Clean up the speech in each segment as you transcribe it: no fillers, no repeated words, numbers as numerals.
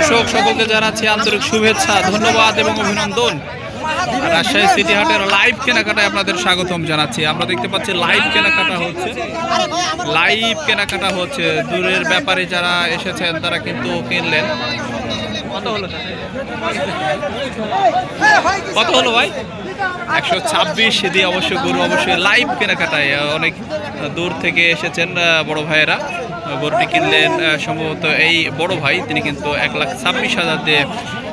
দর্শক সকলকে জানাচ্ছি আন্তরিক শুভেচ্ছা, ধন্যবাদ এবং অভিনন্দন। রাজশাহী সিটি হাটের লাইভ কেনাকাটায় আপনাদের স্বাগতম জানাচ্ছি। আমরা দেখতে পাচ্ছি লাইভ কেনাকাটা হচ্ছে। দূরের ব্যাপারে যারা এসেছেন তারা কিন্তু কিনলেন। কত হলো ভাই? 126 দিয়ে অবশ্য গরু অবশ্যই লাইভ কেনাকাটায় অনেক দূর থেকে এসেছেন বড় ভাইয়েরা। গরুটি কিনলেন সম্ভবত এই বড় ভাই, তিনি কিন্তু 1,26,000 দিয়ে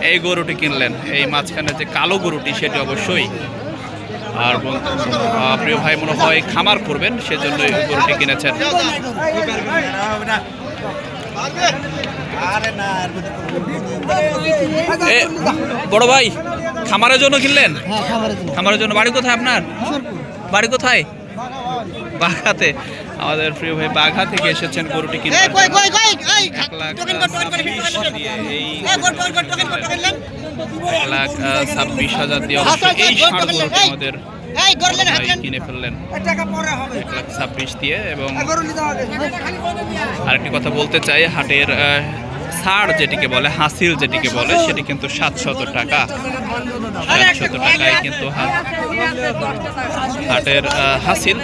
এই গরুটি কিনলেন। এই মাঝখানে যে কালো গরুটি সেটি অবশ্যই, আর প্রিয় ভাই মনে হয় খামার করবেন, সেজন্য এই গরুটি কিনেছেন। বড় ভাই খামারের জন্য কিনলেন? খামারের জন্য। বাড়ি কোথায় আপনার? বাড়ি কোথায়? বাঘাতে। আমাদের প্রিয় ভাই বাঘা থেকে এসেছেন গরুটি কিনতে। 1,26,000 দিয়ে এই ষাঁড় গরুটি আমাদের কিনে ফেললেন 1,26,000 দিয়ে। এবং আরেকটি কথা বলতে চাই, হাটের ছাড় যেটিকে বলে, হাসিল যেটিকে বলে, সেটি কিন্তু 700 টাকা। 700 টাকায় কিন্তু হাটের হাসিল।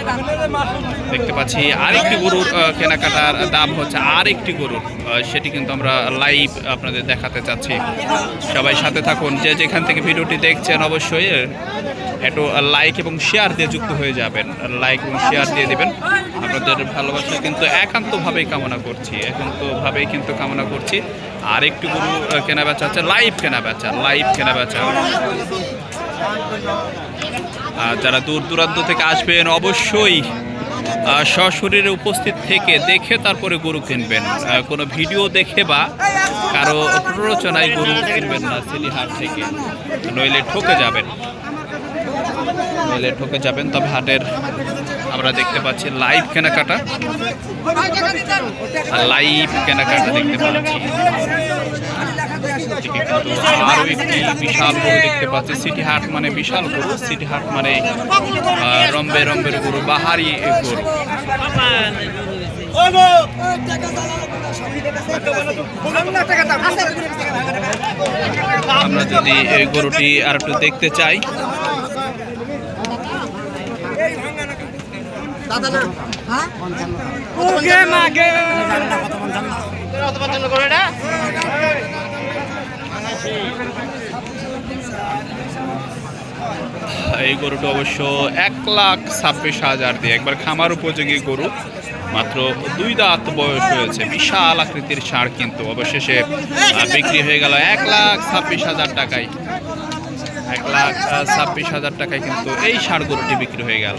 দেখতে পাচ্ছি আরেকটি গরুর কেনাকাটার দাম হচ্ছে আরেকটি গরুর, সেটি কিন্তু আমরা লাইভ আপনাদের দেখাতে চাচ্ছি। সবাই সাথে থাকুন, যে যেখান থেকে ভিডিওটি দেখছেন অবশ্যই একটু লাইক এবং শেয়ার দিয়ে যুক্ত হয়ে যাবেন। লাইক এবং শেয়ার দিয়ে দেবেন। আপনাদের ভালোবাসা কিন্তু একান্তভাবেই কামনা করছি। আর একটু গরু কেনা বেচা হচ্ছে, লাইভ কেনা বেচা। যারা দূর দূরান্ত থেকে আসবেন অবশ্যই সশরীরে উপস্থিত থেকে দেখে তারপরে গরু কিনবেন। কোনো ভিডিও দেখে বা কারো প্ররোচনায় গরু কিনবেন না সিটি হাট থেকে, নইলে ঠকে যাবেন। তবে হাটের আমরা দেখতে পাচ্ছি লাইভ কেনাকাটা দেখতে পাচ্ছি। আরো একটি বিশাল গরু দেখতে পাচ্ছি। সিটি হাট মানে বিশাল গরু, সিটি হাট মানে রম্বে গরু, বাহারি গরু। আমরা যদি এই গরুটি আর একটু দেখতে চাই, এই গরুটা অবশ্য 1,26,000 দিয়ে, একবার খামার উপযোগী গরু, মাত্র 2 দাঁত বয়স হয়েছে, বিশাল আকৃতির ষাঁড়, কিন্তু অবশেষে বিক্রি হয়ে গেল 1,26,000 টাকায়। 1,26,000 টাকায় কিন্তু এই ষাঁড় গরুটি বিক্রি হয়ে গেল।